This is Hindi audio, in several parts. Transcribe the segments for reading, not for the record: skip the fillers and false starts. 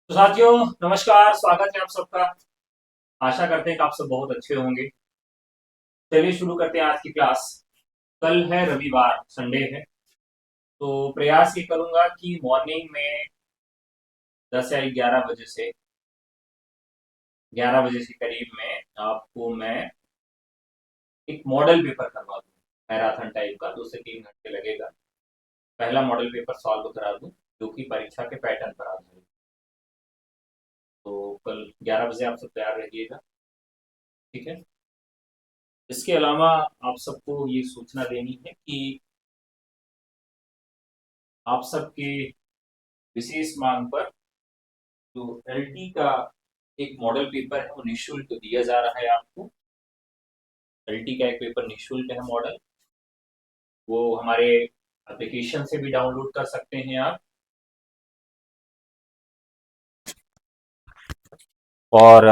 तो साथियों, नमस्कार। स्वागत है आप सबका। आशा करते हैं कि आप सब बहुत अच्छे होंगे। चलिए शुरू करते हैं आज की क्लास। कल है रविवार, संडे है। तो प्रयास ये करूंगा कि मॉर्निंग में 10 या 11 बजे से 11 बजे के करीब में आपको मैं एक मॉडल पेपर करवा दूँ, मैराथन टाइप का। 2 से 3 घंटे लगेगा। पहला मॉडल पेपर सॉल्व करा दूँ, जो कि परीक्षा के पैटर्न पर आधारित। तो कल 11 बजे आप सब तैयार रहिएगा, ठीक है। इसके अलावा आप सबको ये सूचना देनी है कि आप सबके विशेष मांग पर जो एलटी का एक मॉडल पेपर है वो निःशुल्क दिया जा रहा है आपको। एलटी का एक पेपर निःशुल्क है मॉडल। वो हमारे एप्लीकेशन से भी डाउनलोड कर सकते हैं आप, और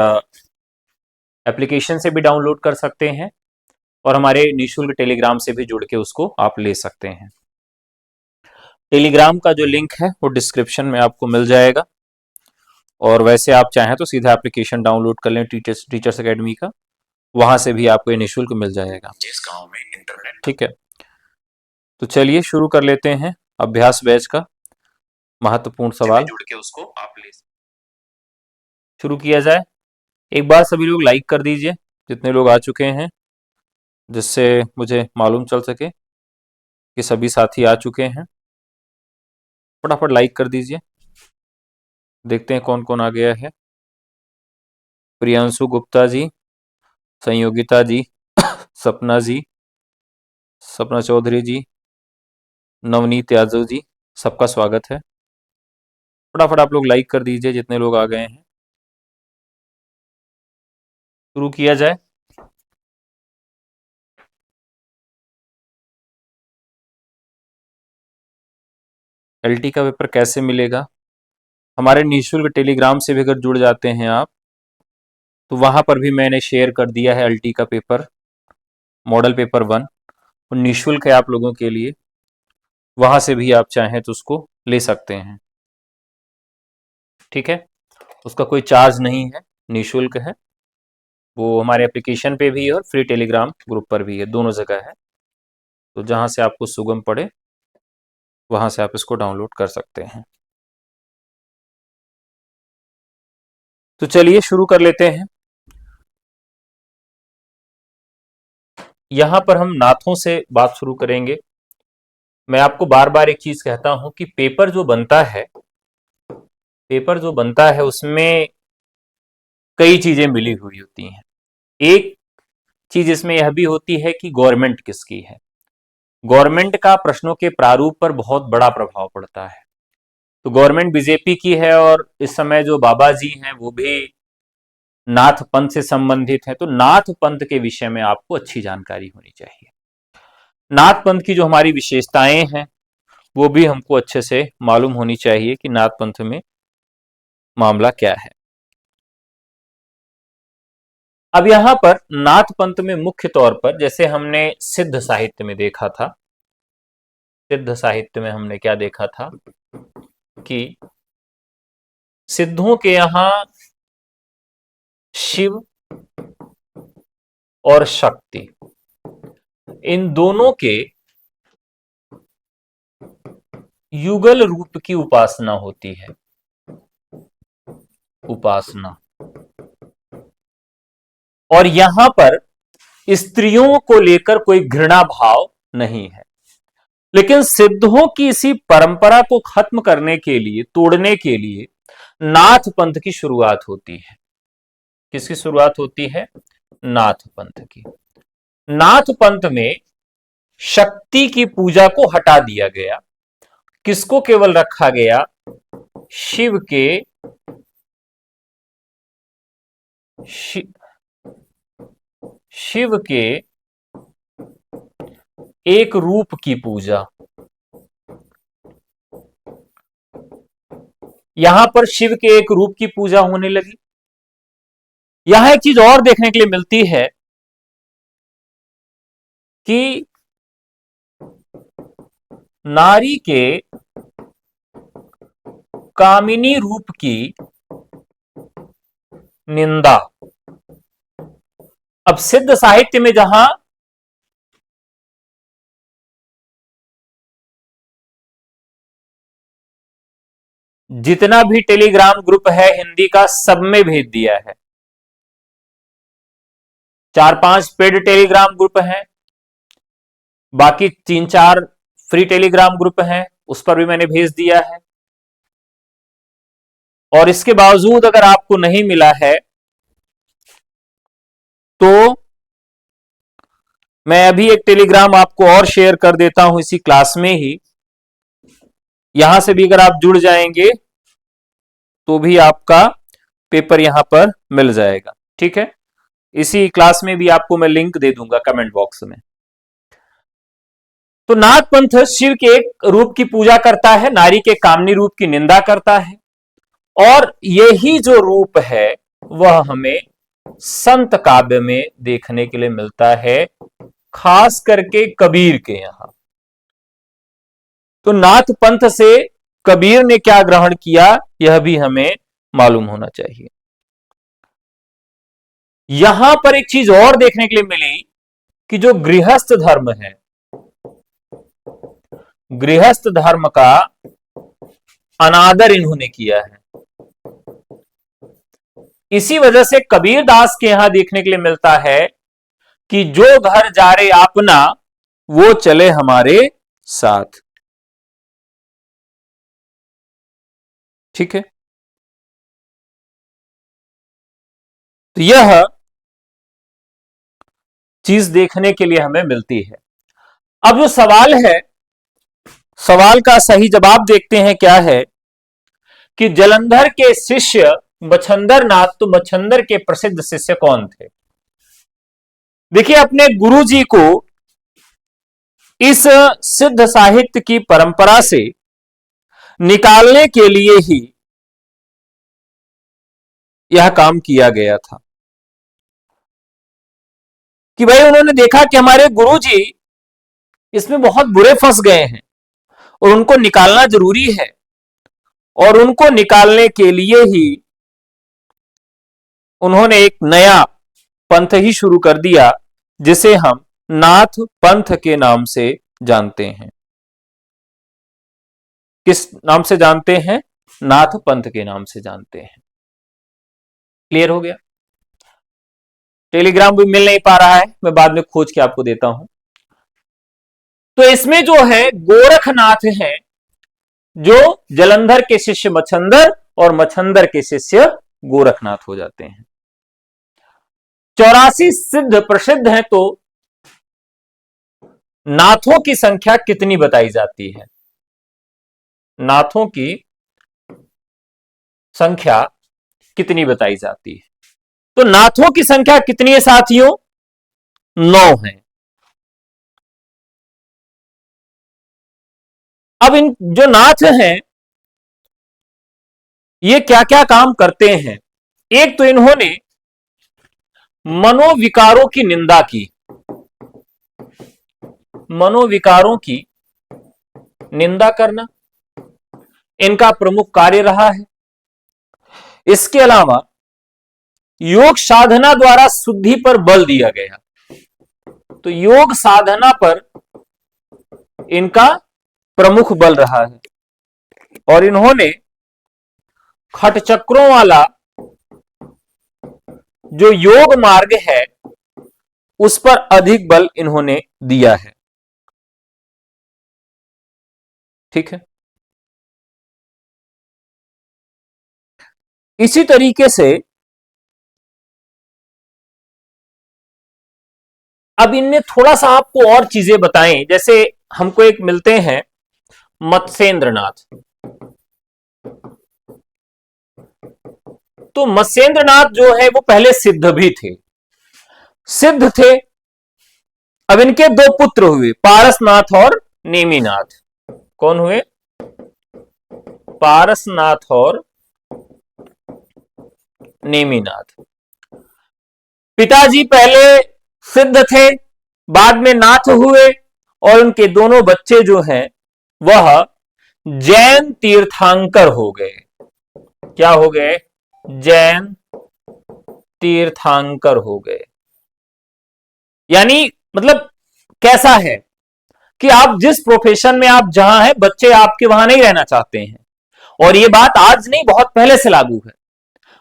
एप्लीकेशन से भी डाउनलोड कर सकते हैं, और हमारे निःशुल्क टेलीग्राम से भी जुड़ के उसको आप ले सकते हैं। टेलीग्राम का जो लिंक है वो डिस्क्रिप्शन में आपको मिल जाएगा, और वैसे आप चाहें तो सीधा एप्लीकेशन डाउनलोड कर लें टीचर्स एकेडमी का, वहां से भी आपको ये निःशुल्क मिल जाएगा। जिस गांव में इंटरनेट, ठीक है। तो चलिए शुरू कर लेते हैं अभ्यास बैच का महत्वपूर्ण सवाल। जुड़ के उसको आप ले शुरू किया जाए। एक बार सभी लोग लाइक कर दीजिए, जितने लोग आ चुके हैं, जिससे मुझे मालूम चल सके कि सभी साथी आ चुके हैं। फटाफट लाइक कर दीजिए। देखते हैं कौन कौन आ गया है। प्रियांशु गुप्ता जी, संयोगिता जी, सपना जी, सपना चौधरी जी, नवनीत यादव जी, सबका स्वागत है। फटाफट आप लोग लाइक कर दीजिए जितने लोग आ गए हैं। शुरू किया जाए। एलटी का पेपर कैसे मिलेगा? हमारे निःशुल्क टेलीग्राम से भी अगर जुड़ जाते हैं आप, तो वहां पर भी मैंने शेयर कर दिया है एलटी का पेपर, मॉडल पेपर 1। वो निःशुल्क है आप लोगों के लिए, वहां से भी आप चाहें तो उसको ले सकते हैं, ठीक है। उसका कोई चार्ज नहीं है, निःशुल्क है। वो हमारे एप्लीकेशन पे भी है और फ्री टेलीग्राम ग्रुप पर भी है, दोनों जगह है। तो जहां से आपको सुगम पड़े वहां से आप इसको डाउनलोड कर सकते हैं। तो चलिए शुरू कर लेते हैं। यहां पर हम नाथों से बात शुरू करेंगे। मैं आपको बार बार एक चीज कहता हूं कि पेपर जो बनता है उसमें कई चीजें मिली हुई होती हैं। एक चीज इसमें यह भी होती है कि गवर्नमेंट किसकी है। गवर्नमेंट का प्रश्नों के प्रारूप पर बहुत बड़ा प्रभाव पड़ता है। तो गवर्नमेंट बीजेपी की है, और इस समय जो बाबा जी हैं वो भी नाथ पंथ से संबंधित है। तो नाथ पंथ के विषय में आपको अच्छी जानकारी होनी चाहिए। नाथ पंथ की जो हमारी विशेषताएं हैं वो भी हमको अच्छे से मालूम होनी चाहिए कि नाथ पंथ में मामला क्या है। अब यहां पर नाथ पंथ में मुख्य तौर पर, जैसे हमने सिद्ध साहित्य में देखा था, सिद्ध साहित्य में हमने क्या देखा था कि सिद्धों के यहां शिव और शक्ति, इन दोनों के युगल रूप की उपासना होती है। उपासना। और यहां पर स्त्रियों को लेकर कोई घृणा भाव नहीं है। लेकिन सिद्धों की इसी परंपरा को खत्म करने के लिए, तोड़ने के लिए नाथ पंथ की शुरुआत होती है। किसकी शुरुआत होती है? नाथ पंथ की। नाथ पंथ में शक्ति की पूजा को हटा दिया गया। किसको केवल रखा गया? शिव के शि, शिव के एक रूप की पूजा। यहां पर शिव के एक रूप की पूजा होने लगी। यहां एक चीज और देखने के लिए मिलती है कि नारी के कामिनी रूप की निंदा। अब सिद्ध साहित्य में जहां जितना भी टेलीग्राम ग्रुप है हिंदी का, सब में भेज दिया है। 4-5 पेड टेलीग्राम ग्रुप हैं, बाकी 3-4 फ्री टेलीग्राम ग्रुप हैं, उस पर भी मैंने भेज दिया है। और इसके बावजूद अगर आपको नहीं मिला है तो मैं अभी एक टेलीग्राम आपको और शेयर कर देता हूं इसी क्लास में ही। यहां से भी अगर आप जुड़ जाएंगे तो भी आपका पेपर यहां पर मिल जाएगा। ठीक है, इसी क्लास में भी आपको मैं लिंक दे दूंगा कमेंट बॉक्स में। तो नागपंथ शिव के एक रूप की पूजा करता है, नारी के कामनी रूप की निंदा करता है, और यही जो रूप है वह हमें संत काव्य में देखने के लिए मिलता है, खास करके कबीर के यहां। तो नाथ पंथ से कबीर ने क्या ग्रहण किया यह भी हमें मालूम होना चाहिए। यहां पर एक चीज और देखने के लिए मिली कि जो गृहस्थ धर्म है, गृहस्थ धर्म का अनादर इन्होंने किया है। इसी वजह से कबीर दास के यहां देखने के लिए मिलता है कि जो घर जा रे अपना वो चले हमारे साथ। ठीक है, तो यह चीज देखने के लिए हमें मिलती है। अब जो सवाल है, सवाल का सही जवाब देखते हैं क्या है कि जलंधर के शिष्य मच्छंदर नाथ, तो मच्छंदर के प्रसिद्ध शिष्य कौन थे? देखिए, अपने गुरुजी को इस सिद्ध साहित्य की परंपरा से निकालने के लिए ही यह काम किया गया था कि भाई उन्होंने देखा कि हमारे गुरुजी इसमें बहुत बुरे फंस गए हैं और उनको निकालना जरूरी है, और उनको निकालने के लिए ही उन्होंने एक नया पंथ ही शुरू कर दिया जिसे हम नाथ पंथ के नाम से जानते हैं। किस नाम से जानते हैं? नाथ पंथ के नाम से जानते हैं। क्लियर हो गया? टेलीग्राम भी मिल नहीं पा रहा है, मैं बाद में खोज के आपको देता हूं। तो इसमें जो है गोरखनाथ है, जो जलंधर के शिष्य मच्छंदर और मच्छंदर के शिष्य गोरखनाथ हो जाते हैं। 84 सिद्ध प्रसिद्ध हैं, तो नाथों की संख्या कितनी बताई जाती है? नाथों की संख्या कितनी बताई जाती है? तो नाथों की संख्या कितनी है साथियों? 9 है। अब इन जो नाथ हैं ये क्या क्या काम करते हैं? एक तो इन्होंने मनोविकारों की निंदा की, मनोविकारों की निंदा करना इनका प्रमुख कार्य रहा है। इसके अलावा योग साधना द्वारा शुद्धि पर बल दिया गया, तो योग साधना पर इनका प्रमुख बल रहा है, और इन्होंने खट चक्रों वाला जो योग मार्ग है उस पर अधिक बल इन्होंने दिया है। ठीक है, इसी तरीके से अब इनमें थोड़ा सा आपको और चीजें बताएं। जैसे हमको एक मिलते हैं मत्स्येंद्रनाथ, तो मत्स्येंद्रनाथ जो है वो पहले सिद्ध भी थे, सिद्ध थे। अब इनके 2 पुत्र हुए, पारसनाथ और नेमिनाथ। कौन हुए? पारसनाथ और नेमिनाथ। पिताजी पहले सिद्ध थे, बाद में नाथ हुए, और उनके दोनों बच्चे जो हैं वह जैन तीर्थंकर हो गए। क्या हो गए? जैन तीर्थांकर हो गए। यानी मतलब कैसा है कि आप जिस प्रोफेशन में आप जहां हैं, बच्चे आपके वहां नहीं रहना चाहते हैं। और ये बात आज नहीं, बहुत पहले से लागू है।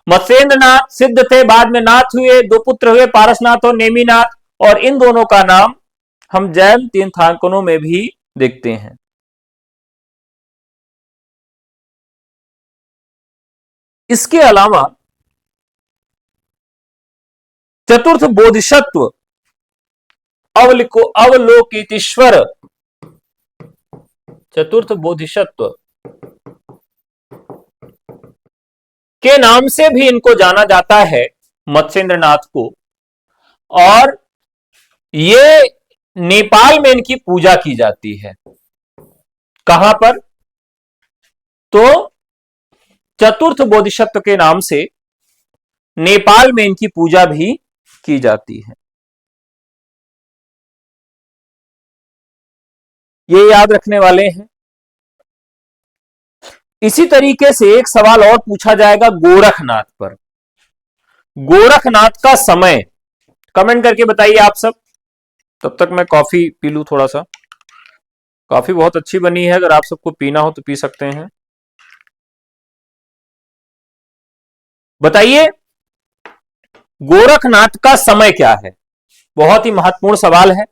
मत्स्येंद्र नाथ सिद्ध थे, बाद में नाथ हुए, दो पुत्र हुए, पारसनाथ और नेमिनाथ, और इन दोनों का नाम हम जैन तीर्थांकनों में भी देखते हैं। इसके अलावा चतुर्थ बोधिसत्व अवलोकितेश्वर, चतुर्थ बोधिसत्व के नाम से भी इनको जाना जाता है, मत्स्येंद्र नाथ को। और ये नेपाल में इनकी पूजा की जाती है। कहां पर? तो चतुर्थ बोधिसत्व के नाम से नेपाल में इनकी पूजा भी की जाती है। ये याद रखने वाले हैं। इसी तरीके से एक सवाल और पूछा जाएगा गोरखनाथ पर। गोरखनाथ का समय कमेंट करके बताइए आप सब। तब तक मैं कॉफी पी लूं थोड़ा सा। कॉफी बहुत अच्छी बनी है, अगर आप सबको पीना हो तो पी सकते हैं। बताइए गोरखनाथ का समय क्या है? बहुत ही महत्वपूर्ण सवाल है।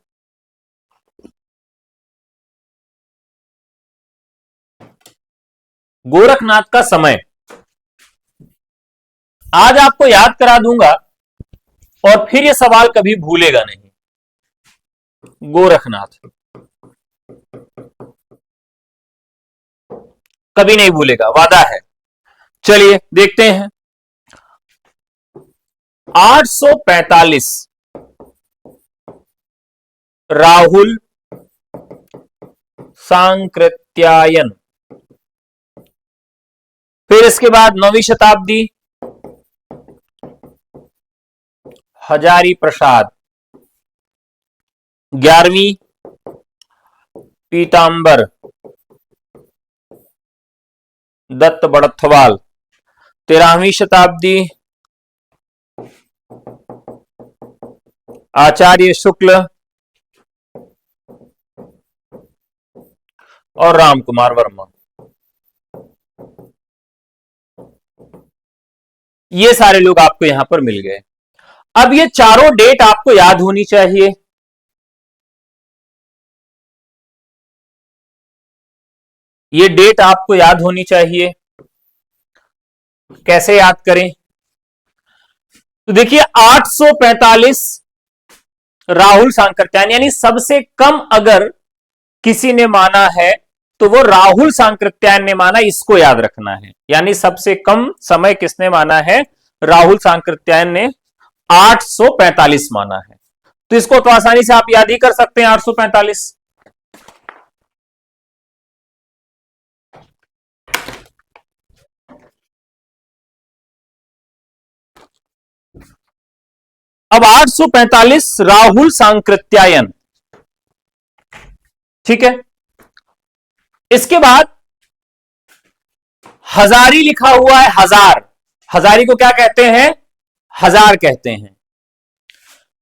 गोरखनाथ का समय आज आपको याद करा दूंगा और फिर यह सवाल कभी भूलेगा नहीं। गोरखनाथ कभी नहीं भूलेगा, वादा है। चलिए देखते हैं। 845 राहुल सांकृत्यायन। फिर इसके बाद 9वीं शताब्दी हजारी प्रसाद। 11वीं पीतांबर दत्त बड़थवाल। 13वीं शताब्दी आचार्य शुक्ल और राम कुमार वर्मा। ये सारे लोग आपको यहां पर मिल गए। अब ये चारों डेट आपको याद होनी चाहिए। ये डेट आपको याद होनी चाहिए। कैसे याद करें? तो देखिए 845 राहुल सांकृत्यायन, यानी सबसे कम अगर किसी ने माना है तो वो राहुल सांकृत्यायन ने माना, इसको याद रखना है। यानी सबसे कम समय किसने माना है? राहुल सांकृत्यायन ने 845 माना है। तो इसको तो आसानी से आप याद ही कर सकते हैं, 845। अब 845 राहुल सांकृत्यायन, ठीक है। इसके बाद हजारी लिखा हुआ है, हजार। हजारी को क्या कहते हैं? हजार कहते हैं।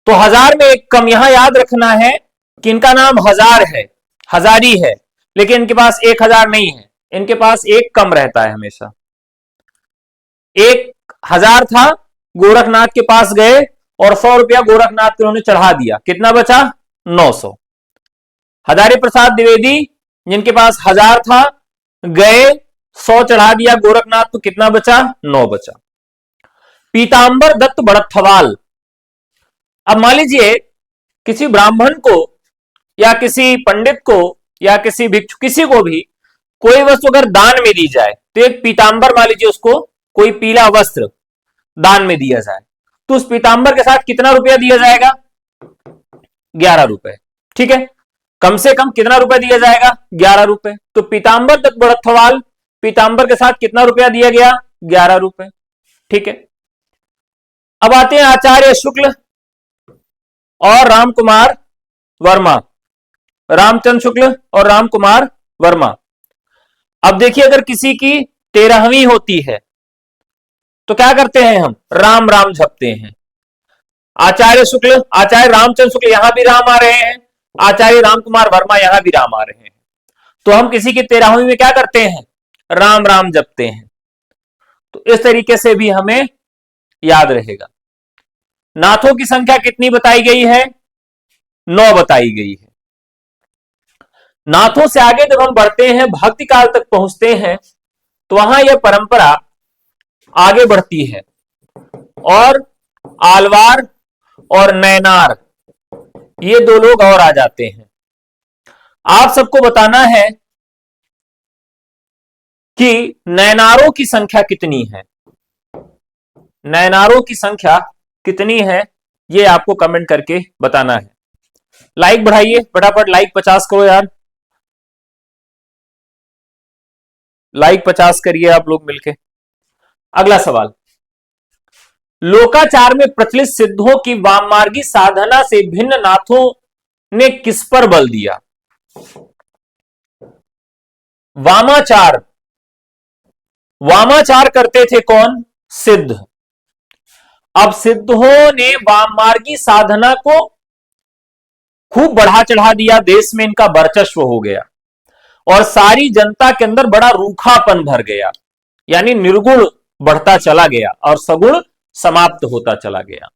तो हजार में एक कम, यहां याद रखना है कि इनका नाम हजार है, हजारी है, लेकिन इनके पास 1000 नहीं है, इनके पास एक कम रहता है हमेशा। 1000 था, गोरखनाथ के पास गए और 100 रुपया गोरखनाथ को उन्होंने चढ़ा दिया, कितना बचा? 900। हजारी प्रसाद द्विवेदी जिनके पास 1000 था, गए 100 चढ़ा दिया गोरखनाथ, तो कितना बचा? 9 बचा। पीतांबर दत्त बड़थवाल। अब मान लीजिए किसी ब्राह्मण को या किसी पंडित को या किसी भिक्षु, किसी को भी कोई वस्तु अगर दान में दी जाए, तो एक पीतांबर, मान लीजिए उसको कोई पीला वस्त्र दान में दिया जाए, तो उस पीतांबर के साथ कितना रुपया दिया जाएगा? 11 रुपए, ठीक है। कम से कम कितना रुपया दिया जाएगा? 11 रुपए। तो पीतांबर दत्त बड़थवाल, पीतांबर के साथ कितना रुपया दिया गया? 11 रुपए, ठीक है। अब आते हैं आचार्य शुक्ल और राम कुमार वर्मा। रामचंद्र शुक्ल और राम कुमार वर्मा। अब देखिए अगर किसी की 13वीं होती है तो क्या करते हैं हम, राम राम जपते हैं। आचार्य शुक्ल, आचार्य रामचंद्र शुक्ल यहां भी राम आ रहे हैं, आचार्य राम कुमार वर्मा यहां भी राम आ रहे हैं। तो हम किसी की 13वीं में क्या करते हैं, राम राम जपते हैं। तो इस तरीके से भी हमें याद रहेगा। नाथों की संख्या कितनी बताई गई है, 9 बताई गई है। नाथों से आगे जब हम बढ़ते हैं, भक्ति काल तक पहुंचते हैं, तो वहां यह परंपरा आगे बढ़ती है और आलवार और नैनार ये 2 लोग और आ जाते हैं। आप सबको बताना है कि नैनारों की संख्या कितनी है, नैनारों की संख्या कितनी है, ये आपको कमेंट करके बताना है। लाइक बढ़ाइए फटाफट, लाइक 50 करो यार, लाइक 50 करिए आप लोग मिलके। अगला सवाल, लोकाचार में प्रचलित सिद्धों की वाममार्गी साधना से भिन्न नाथों ने किस पर बल दिया। वामाचार, वामाचार करते थे कौन, सिद्ध। अब सिद्धों ने वाममार्गी साधना को खूब बढ़ा चढ़ा दिया, देश में इनका वर्चस्व हो गया और सारी जनता के अंदर बड़ा रूखापन भर गया, यानी निर्गुण बढ़ता चला गया और सगुण समाप्त होता चला गया।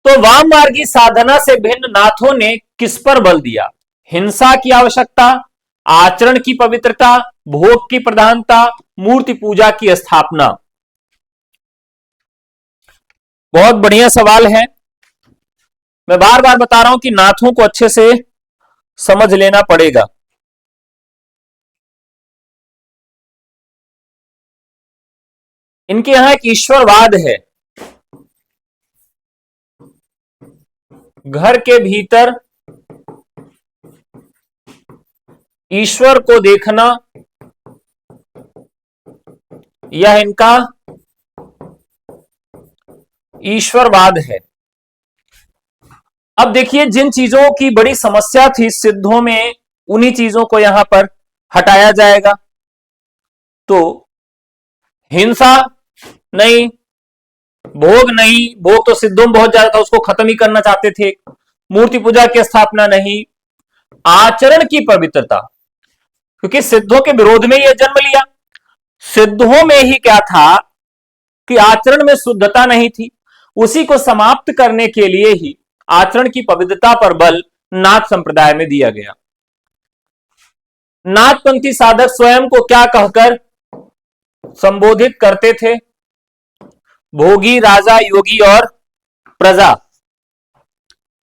तो वाममार्गी साधना से भिन्न नाथों ने किस पर बल दिया, हिंसा की आवश्यकता, आचरण की पवित्रता, भोग की प्रधानता, मूर्ति पूजा की स्थापना। बहुत बढ़िया सवाल है। मैं बार बार बता रहा हूं कि नाथों को अच्छे से समझ लेना पड़ेगा। इनके यहां एक ईश्वरवाद है, घर के भीतर ईश्वर को देखना, यह इनका ईश्वरवाद है। अब देखिए, जिन चीजों की बड़ी समस्या थी सिद्धों में, उन्हीं चीजों को यहां पर हटाया जाएगा। तो हिंसा नहीं, भोग नहीं, भोग तो सिद्धों में बहुत ज्यादा था, उसको खत्म ही करना चाहते थे। मूर्ति पूजा की स्थापना नहीं, आचरण की पवित्रता, क्योंकि सिद्धों के विरोध में यह जन्म लिया। सिद्धों में ही क्या था कि आचरण में शुद्धता नहीं थी, उसी को समाप्त करने के लिए ही आचरण की पवित्रता पर बल नाथ संप्रदाय में दिया गया। नाथपंथी साधक स्वयं को क्या कहकर संबोधित करते थे, भोगी, राजा, योगी और प्रजा।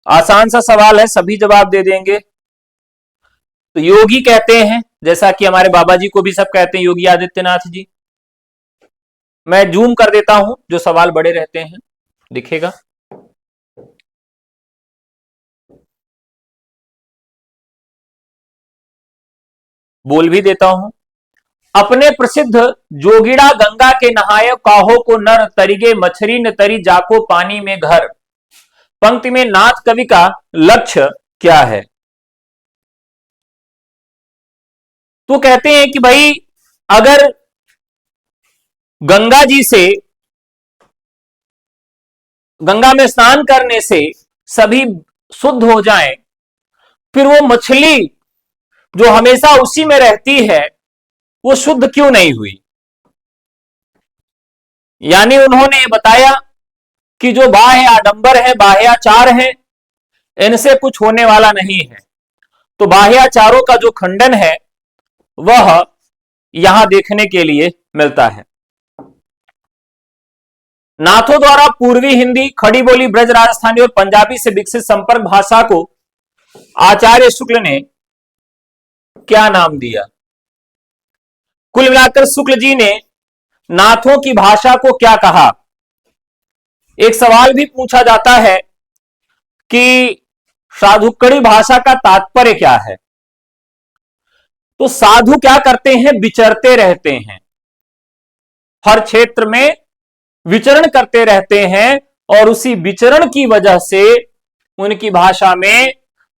आसान सा सवाल है, सभी जवाब दे देंगे। तो योगी कहते हैं, जैसा कि हमारे बाबा जी को भी सब कहते हैं, योगी आदित्यनाथ जी। मैं जूम कर देता हूं, जो सवाल बड़े रहते हैं दिखेगा। बोल भी देता हूं, अपने प्रसिद्ध जोगिड़ा गंगा के नहाय काहो को नर तरीगे मछरी न तरी जाको पानी में घर। पंक्ति में नाथ कवि का लक्ष्य क्या है। तो कहते हैं कि भाई, अगर गंगा जी से, गंगा में स्नान करने से सभी शुद्ध हो जाएं, फिर वो मछली जो हमेशा उसी में रहती है वो शुद्ध क्यों नहीं हुई। यानी उन्होंने बताया कि जो बाह्य आडंबर है, बाह्याचार है, इनसे कुछ होने वाला नहीं है। तो बाह्याचारों का जो खंडन है वह यहां देखने के लिए मिलता है। नाथों द्वारा पूर्वी हिंदी, खड़ी बोली, ब्रज राजस्थानी और पंजाबी से विकसित संपर्क भाषा को आचार्य शुक्ल ने क्या नाम दिया। कुल मिलाकर शुक्ल जी ने नाथों की भाषा को क्या कहा। एक सवाल भी पूछा जाता है कि साधुकड़ी भाषा का तात्पर्य क्या है। तो साधु क्या करते हैं, विचरते रहते हैं, हर क्षेत्र में विचरण करते रहते हैं, और उसी विचरण की वजह से उनकी भाषा में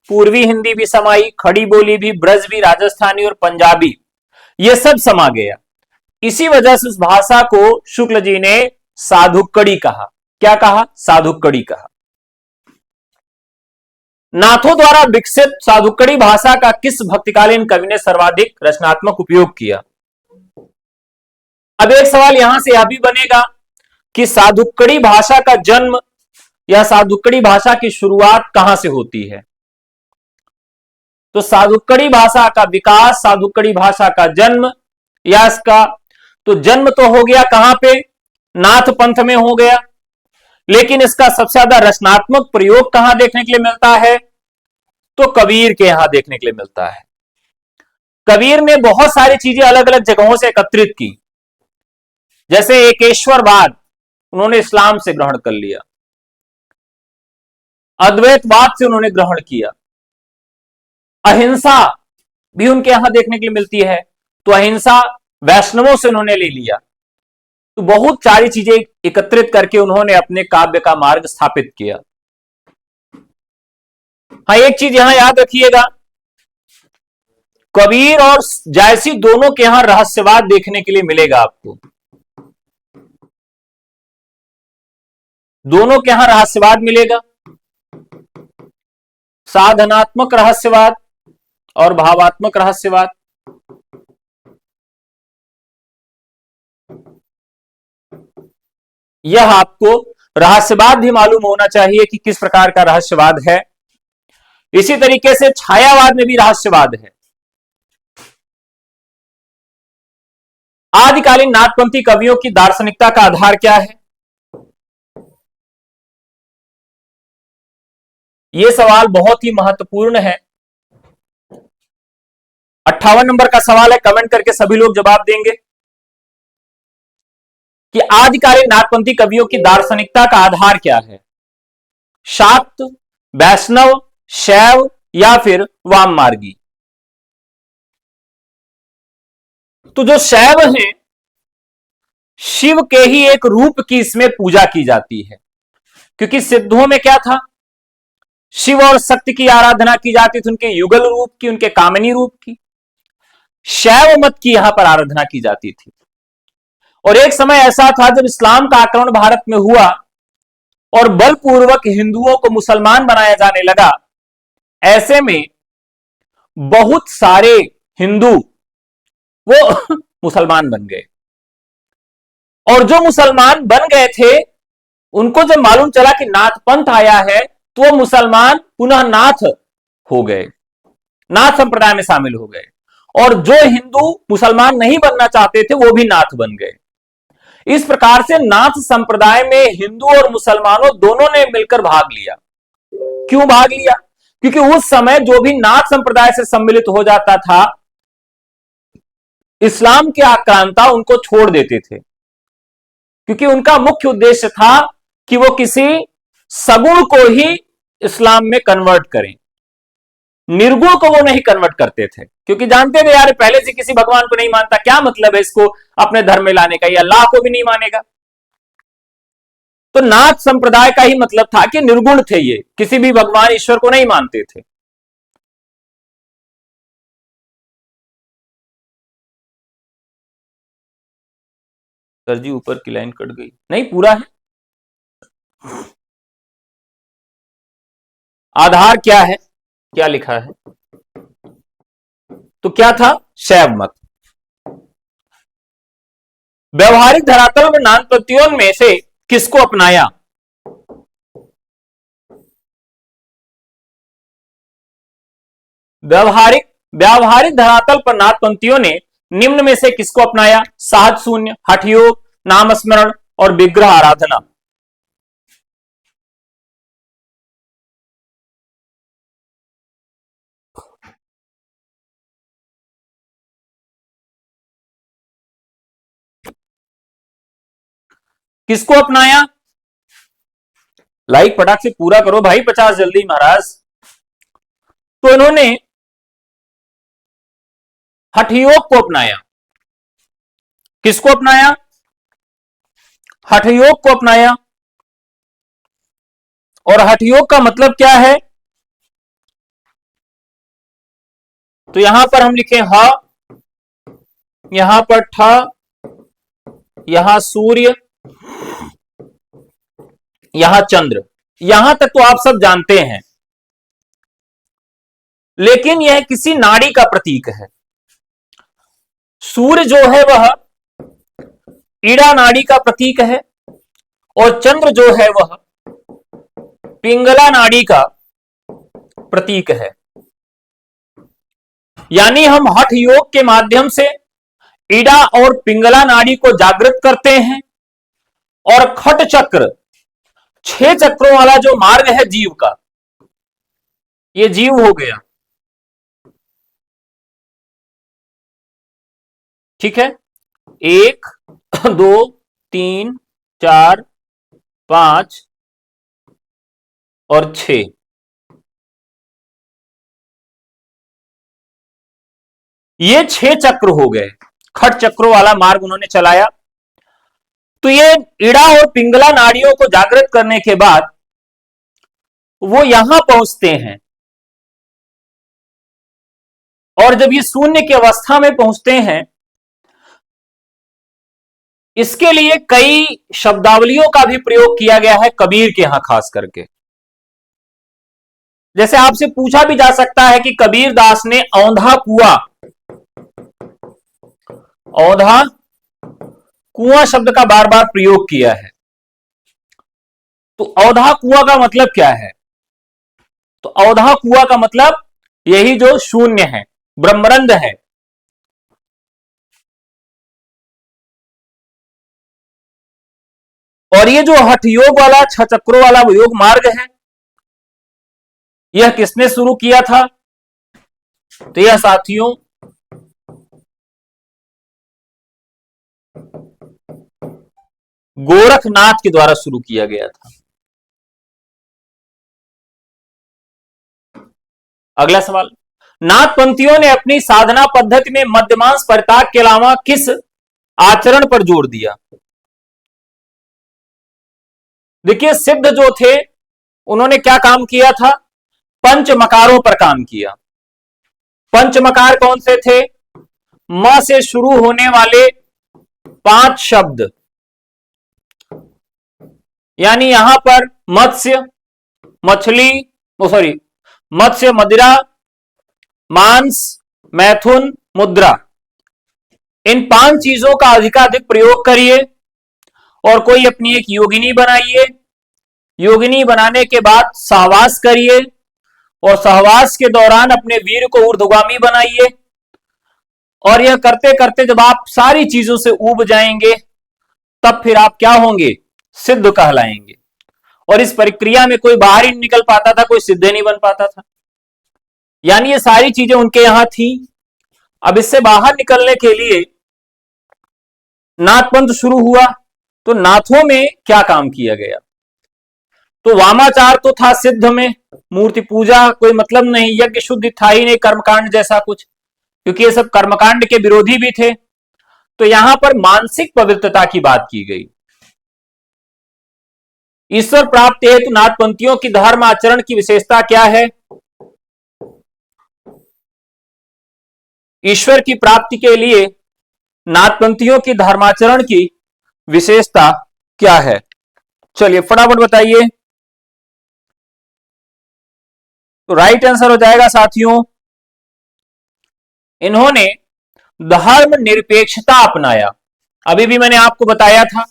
पूर्वी हिंदी भी समाई, खड़ी बोली भी, ब्रज भी, राजस्थानी और पंजाबी, ये सब समा गया। इसी वजह से उस भाषा को शुक्ल जी ने साधुक्कड़ी कहा। क्या कहा? साधुक्कड़ी कहा। नाथों द्वारा विकसित साधुक्कड़ी भाषा का किस भक्तिकालीन कवि ने सर्वाधिक रचनात्मक उपयोग किया? अब एक सवाल यहां से यह भी बनेगा कि साधुक्कड़ी भाषा का जन्म या साधुक्कड़ी भाषा की शुरुआत कहां से होती है? तो साधुक्कड़ी भाषा का विकास, साधुक्कड़ी भाषा का जन्म या इसका तो जन्म तो हो गया कहां पे? नाथ पंथ में हो गया। लेकिन इसका सबसे ज्यादा रचनात्मक प्रयोग कहां देखने के लिए मिलता है? तो कबीर के यहां देखने के लिए मिलता है। कबीर ने बहुत सारी चीजें अलग अलग जगहों से एकत्रित की। जैसे एकेश्वरवाद उन्होंने इस्लाम से ग्रहण कर लिया, अद्वैतवाद से उन्होंने ग्रहण किया, अहिंसा भी उनके यहां देखने के लिए मिलती है, तो अहिंसा वैष्णवों से उन्होंने ले लिया। तो बहुत सारी चीजें एकत्रित करके उन्होंने अपने काव्य का मार्ग स्थापित किया। हाँ, एक चीज यहां याद रखिएगा, कबीर और जायसी दोनों के यहां रहस्यवाद देखने के लिए मिलेगा आपको। दोनों के यहां रहस्यवाद मिलेगा, साधनात्मक रहस्यवाद और भावात्मक रहस्यवाद। यह आपको रहस्यवाद भी मालूम होना चाहिए कि किस प्रकार का रहस्यवाद है। इसी तरीके से छायावाद में भी रहस्यवाद है। आदिकालीन नाथपंथी कवियों की दार्शनिकता का आधार क्या है? यह सवाल बहुत ही महत्वपूर्ण है। 58 नंबर का सवाल है, कमेंट करके सभी लोग जवाब देंगे कि आदिकालीन नाथपंथी कवियों की दार्शनिकता का आधार क्या है? शाक्त, वैष्णव, शैव या फिर वाममार्गी? तो जो शैव हैं, शिव के ही एक रूप की इसमें पूजा की जाती है, क्योंकि सिद्धों में क्या था? शिव और शक्ति की आराधना की जाती थी, उनके युगल रूप की, उनके कामिनी रूप की। शैव मत की यहां पर आराधना की जाती थी। और एक समय ऐसा था जब इस्लाम का आक्रमण भारत में हुआ और बलपूर्वक हिंदुओं को मुसलमान बनाया जाने लगा। ऐसे में बहुत सारे हिंदू वो मुसलमान बन गए, और जो मुसलमान बन गए थे उनको जब मालूम चला कि नाथ पंथ आया है, तो वो मुसलमान पुनः नाथ हो गए, नाथ संप्रदाय में शामिल हो गए। और जो हिंदू मुसलमान नहीं बनना चाहते थे वो भी नाथ बन गए। इस प्रकार से नाथ संप्रदाय में हिंदू और मुसलमानों दोनों ने मिलकर भाग लिया। क्यों भाग लिया? क्योंकि उस समय जो भी नाथ संप्रदाय से सम्मिलित हो जाता था, इस्लाम के आक्रांता उनको छोड़ देते थे, क्योंकि उनका मुख्य उद्देश्य था कि वो किसी सगुण को ही इस्लाम में कन्वर्ट करें, निर्गुण को वो नहीं कन्वर्ट करते थे। क्योंकि जानते थे यार पहले से किसी भगवान को नहीं मानता, क्या मतलब है इसको अपने धर्म में लाने का, या अल्लाह को भी नहीं मानेगा। तो नाथ संप्रदाय का ही मतलब था कि निर्गुण थे, ये किसी भी भगवान ईश्वर को नहीं मानते थे। सर जी ऊपर की लाइन कट गई, नहीं पूरा है। आधार क्या है, क्या लिखा है? तो क्या था? शैव मत। व्यवहारिक धरातल में नाथपंथियों में से किसको अपनाया? व्यवहारिक व्यावहारिक धरातल पर नाथपंथियों ने निम्न में से किसको अपनाया? साहज शून्य, हठ योग, नाम स्मरण और विग्रह आराधना। किसको अपनाया? लाइक फटाक से पूरा करो भाई, 50 जल्दी महाराज। तो इन्होंने हठयोग को अपनाया। किसको अपनाया? हठयोग को अपनाया। और हठयोग का मतलब क्या है? तो यहां पर हम लिखे ह, यहां पर ठ, यहां सूर्य, यहां चंद्र, यहां तक तो आप सब जानते हैं। लेकिन यह किसी नाड़ी का प्रतीक है। सूर्य जो है वह ईड़ा नाड़ी का प्रतीक है और चंद्र जो है वह पिंगला नाड़ी का प्रतीक है। यानी हम हठ योग के माध्यम से ईड़ा और पिंगला नाड़ी को जागृत करते हैं और खट चक्र 6 चक्रों वाला जो मार्ग है जीव का, ये जीव हो गया। ठीक है, 1 2 3 4 5 और 6, ये 6 चक्र हो गए। खट चक्रों वाला मार्ग उन्होंने चलाया। तो ये ईड़ा और पिंगला नाड़ियों को जागृत करने के बाद वो यहां पहुंचते हैं और जब ये शून्य की अवस्था में पहुंचते हैं, इसके लिए कई शब्दावलियों का भी प्रयोग किया गया है कबीर के यहां खास करके। जैसे आपसे पूछा भी जा सकता है कि कबीर दास ने औंधा कुआं, औंधा कुआं शब्द का बार बार प्रयोग किया है। तो औंधा कुआं का मतलब क्या है? तो औंधा कुआं का मतलब यही जो शून्य है, ब्रह्मरंध्र है। और ये जो हठ योग वाला 6 चक्रों वाला योग मार्ग है, यह किसने शुरू किया था? तो यह साथियों गोरखनाथ के द्वारा शुरू किया गया था। अगला सवाल, नाथपंथियों ने अपनी साधना पद्धति में मध्यमांश परित्याग के अलावा किस आचरण पर जोर दिया? देखिए, सिद्ध जो थे उन्होंने क्या काम किया था? पंचमकारों पर काम किया। पंचमकार कौन से थे? म से शुरू होने वाले 5 शब्द, यानी यहां पर मत्स्य, मछली, सॉरी, मत्स्य, मदिरा, मांस, मैथुन, मुद्रा, इन 5 चीजों का अधिकाधिक प्रयोग करिए और कोई अपनी एक योगिनी बनाइए। योगिनी बनाने के बाद सहवास करिए और सहवास के दौरान अपने वीर को ऊर्ध्वगामी बनाइए। और यह करते करते जब आप सारी चीजों से ऊब जाएंगे, तब फिर आप क्या होंगे? सिद्ध कहलाएंगे। और इस प्रक्रिया में कोई बाहर ही नहीं निकल पाता था, कोई सिद्ध नहीं बन पाता था। यानी ये सारी चीजें उनके यहां थी। अब इससे बाहर निकलने के लिए नाथपंथ शुरू हुआ। तो नाथों में क्या काम किया गया? तो वामाचार तो था सिद्ध में, मूर्ति पूजा कोई मतलब नहीं, यज्ञ शुद्ध था ही नहीं, कर्मकांड जैसा कुछ, क्योंकि ये सब कर्मकांड के विरोधी भी थे। तो यहां पर मानसिक पवित्रता की बात की गई। ईश्वर प्राप्ति हेतु नाथपंथियों की धर्म आचरण की विशेषता क्या है? ईश्वर की प्राप्ति के लिए नाथपंथियों की धर्माचरण की विशेषता क्या है? चलिए फटाफट बताइए। तो राइट आंसर हो जाएगा साथियों, इन्होंने धर्म निरपेक्षता अपनाया। अभी भी मैंने आपको बताया था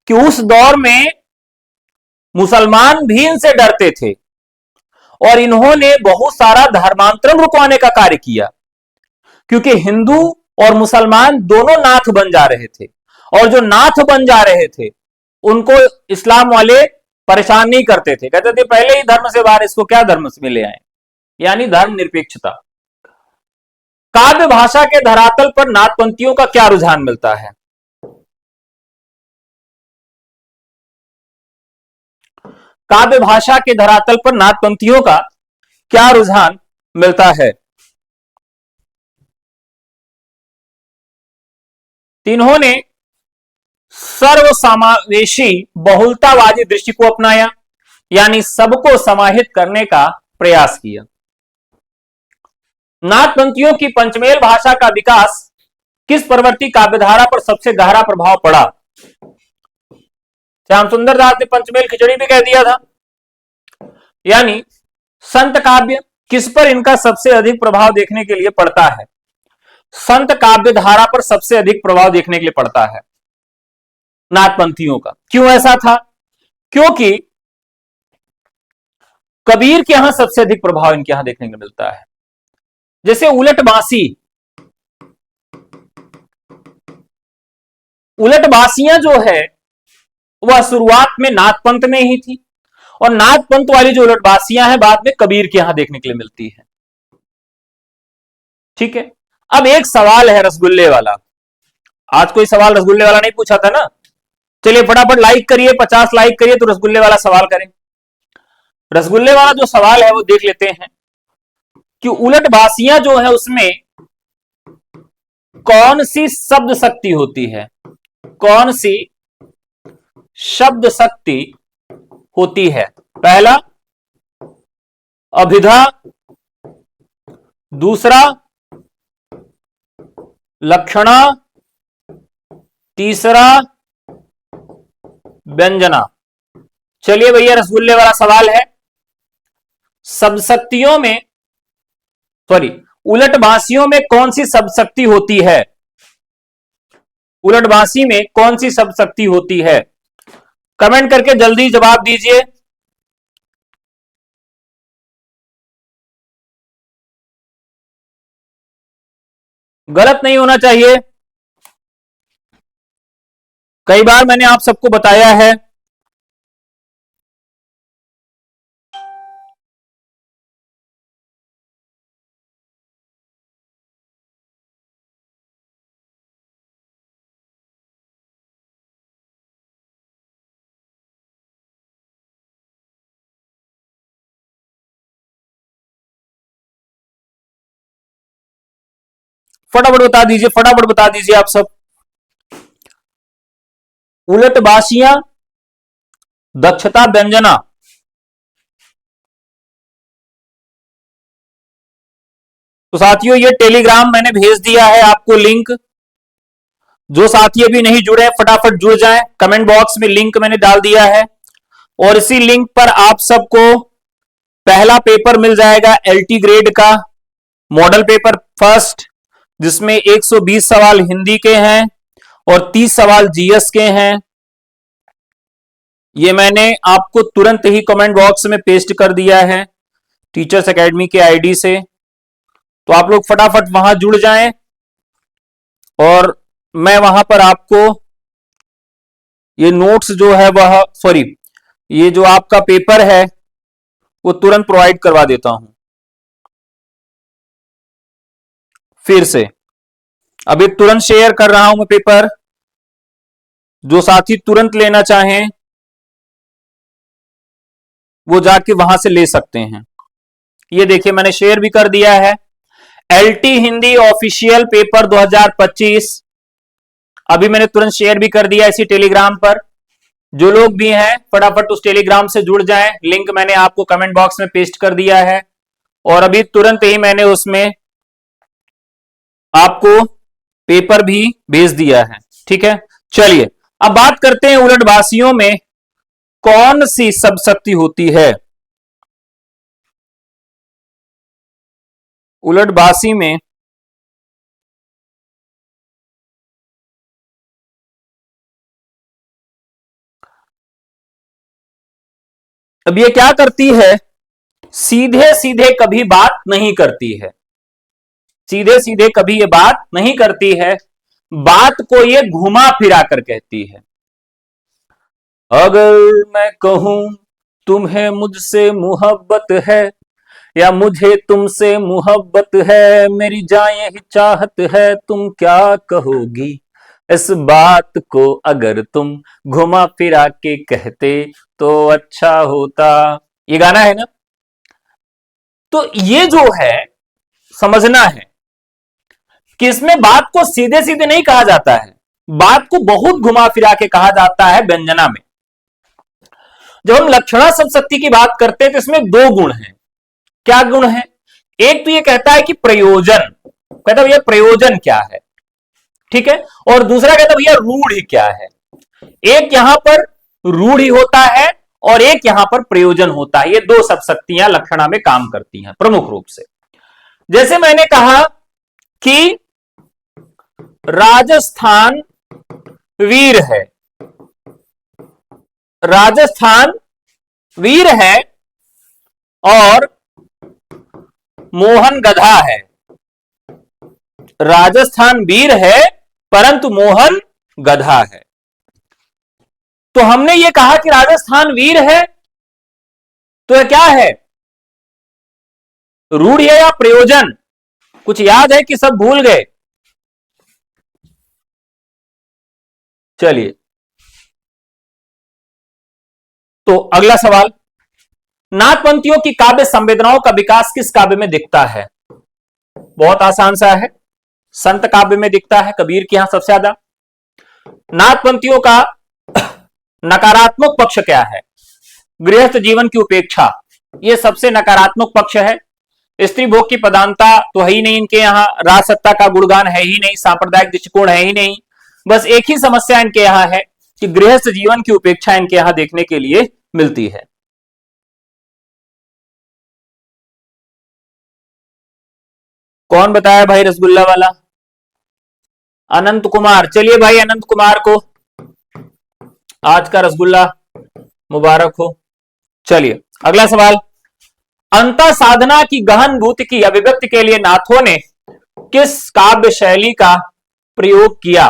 कि उस दौर में मुसलमान भी इनसे डरते थे और इन्होंने बहुत सारा धर्मांतरण रुकवाने का कार्य किया, क्योंकि हिंदू और मुसलमान दोनों नाथ बन जा रहे थे और जो नाथ बन जा रहे थे उनको इस्लाम वाले परेशान नहीं करते थे, कहते थे पहले ही धर्म से बाहर, इसको क्या धर्म से ले आए, यानी धर्म निरपेक्षता। काव्य भाषा के धरातल पर नाथपंथियों का क्या रुझान मिलता है? काव्य भाषा के धरातल पर नाथपंथियों का क्या रुझान मिलता है? इन्होंने सर्वसमावेशी बहुलतावादी दृष्टि को अपनाया, यानी सबको समाहित करने का प्रयास किया। नाथपंथियों की पंचमेल भाषा का विकास किस प्रवृत्ति काव्यधारा पर सबसे गहरा प्रभाव पड़ा? श्याम सुंदर दास ने पंचमेल खिचड़ी भी कह दिया था। यानी संत काव्य किस पर इनका सबसे अधिक प्रभाव देखने के लिए पड़ता है? संत काव्य धारा पर सबसे अधिक प्रभाव देखने के लिए पड़ता है नाथपंथियों का। क्यों ऐसा था? क्योंकि कबीर के यहां सबसे अधिक प्रभाव इनके यहां देखने को मिलता है। जैसे उलट बांसियां जो है वह शुरुआत में नाथपंथ में ही थी, और नाथपंथ वाली जो उलट बांसियां हैं बाद में कबीर के यहां देखने के लिए मिलती है। ठीक है, अब एक सवाल है रसगुल्ले वाला। आज कोई सवाल रसगुल्ले वाला नहीं पूछा था ना? चलिए फटाफट लाइक करिए, 50 लाइक करिए तो रसगुल्ले वाला सवाल करें। रसगुल्ले वाला जो सवाल है वो देख लेते हैं कि उलट बांसियां जो है उसमें कौन सी शब्द शक्ति होती है? कौन सी शब्द शक्ति होती है? पहला अभिधा, दूसरा लक्षणा, तीसरा व्यंजना। चलिए भैया रसगुल्ले वाला सवाल है, शब्द शक्तियों में उलट बांसियों में कौन सी शब्द शक्ति होती है? उलट बांसी में कौन सी शब्द शक्ति होती है? कमेंट करके जल्दी जवाब दीजिए। गलत नहीं होना चाहिए। कई बार मैंने आप सबको बताया है फटाफट बता दीजिए, फटाफट बता दीजिए आप सब। उलट बांसियां, दक्षता, व्यंजना। तो साथियों ये टेलीग्राम मैंने भेज दिया है आपको लिंक। जो साथी अभी नहीं जुड़े हैं फटाफट जुड़ जाएं। कमेंट बॉक्स में लिंक मैंने डाल दिया है और इसी लिंक पर आप सबको पहला पेपर मिल जाएगा एलटी ग्रेड का मॉडल पेपर फर्स्ट, जिसमें 120 सवाल हिंदी के हैं और 30 सवाल जीएस के हैं। ये मैंने आपको तुरंत ही कमेंट बॉक्स में पेस्ट कर दिया है टीचर्स एकेडमी के आईडी से, तो आप लोग फटाफट वहां जुड़ जाएं और मैं वहां पर आपको ये नोट्स जो है वह ये जो आपका पेपर है वो तुरंत प्रोवाइड करवा देता हूं। फिर से अभी तुरंत शेयर कर रहा हूं मैं पेपर। जो साथी तुरंत लेना चाहें वो जाके वहां से ले सकते हैं। ये देखिए मैंने शेयर भी कर दिया है, एलटी हिंदी ऑफिशियल पेपर 2025। अभी मैंने तुरंत शेयर भी कर दिया इसी टेलीग्राम पर। जो लोग भी हैं फटाफट उस टेलीग्राम से जुड़ जाएं, लिंक मैंने आपको कमेंट बॉक्स में पेस्ट कर दिया है और अभी तुरंत ही मैंने उसमें आपको पेपर भी भेज दिया है। ठीक है, चलिए अब बात करते हैं उलट बांसियों में कौन सी शब्द शक्ति होती है। उलट बांसी में अब ये क्या करती है, सीधे सीधे कभी बात नहीं करती है। सीधे सीधे कभी ये बात नहीं करती है, बात को ये घुमा फिरा कर कहती है। अगर मैं कहूं तुम्हें मुझसे मोहब्बत है या मुझे तुमसे मोहब्बत है, मेरी जाए ही चाहत है, तुम क्या कहोगी इस बात को अगर तुम घुमा फिरा के कहते तो अच्छा होता। ये गाना है ना? तो ये जो है समझना है कि इसमें बात को सीधे सीधे नहीं कहा जाता है, बात को बहुत घुमा फिरा के कहा जाता है व्यंजना में। जब हम लक्षणा शब्द शक्ति की बात करते हैं तो इसमें दो गुण हैं। क्या गुण है? एक तो ये कहता है कि प्रयोजन, कहता भैया प्रयोजन क्या है, ठीक है, और दूसरा कहता भैया रूढ़ क्या है। एक यहां पर रूढ़ि होता है और एक यहां पर प्रयोजन होता है। ये दो सब शक्तियां लक्षणा में काम करती हैं प्रमुख रूप से। जैसे मैंने कहा कि राजस्थान वीर है, राजस्थान वीर है और मोहन गधा है। राजस्थान वीर है परंतु मोहन गधा है। तो हमने ये कहा कि राजस्थान वीर है, तो यह क्या है, रूढ़ है या प्रयोजन? कुछ याद है कि सब भूल गए? चलिए, तो अगला सवाल, नाथपंथियों की काव्य संवेदनाओं का विकास किस काव्य में दिखता है? बहुत आसान सा है, संत काव्य में दिखता है, कबीर के यहां सबसे ज्यादा। नाथपंथियों का नकारात्मक पक्ष क्या है? गृहस्थ जीवन की उपेक्षा, यह सबसे नकारात्मक पक्ष है। स्त्री भोग की प्रधानता तो है ही नहीं इनके यहां, राज सत्ता का गुणगान है ही नहीं, सांप्रदायिक दृष्टिकोण है ही नहीं। बस एक ही समस्या इनके यहां है कि गृहस्थ जीवन की उपेक्षा इनके यहां देखने के लिए मिलती है। कौन बताया भाई रसगुल्ला वाला? अनंत कुमार। चलिए भाई, अनंत कुमार को आज का रसगुल्ला मुबारक हो। चलिए अगला सवाल, अंतः साधना की गहन भूत की अभिव्यक्ति के लिए नाथों ने किस काव्य शैली का प्रयोग किया?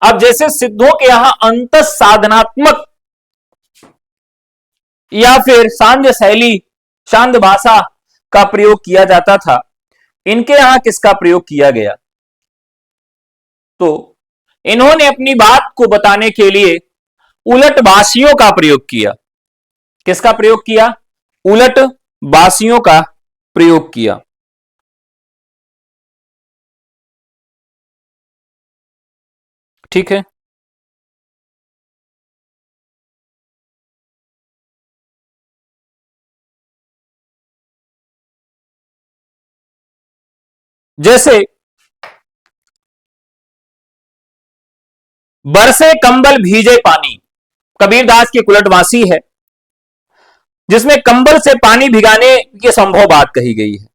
अब जैसे सिद्धों के यहां अंत साधनात्मक या फिर सांध्य शैली, शांत भाषा का प्रयोग किया जाता था, इनके यहां किसका प्रयोग किया गया? तो इन्होंने अपनी बात को बताने के लिए उलट बासियों का प्रयोग किया। किसका प्रयोग किया? उलट बासियों का प्रयोग किया। ठीक है, जैसे बरसे कंबल भीजे पानी, कबीरदास की उलटवासी है, जिसमें कंबल से पानी भिगाने की संभव बात कही गई है।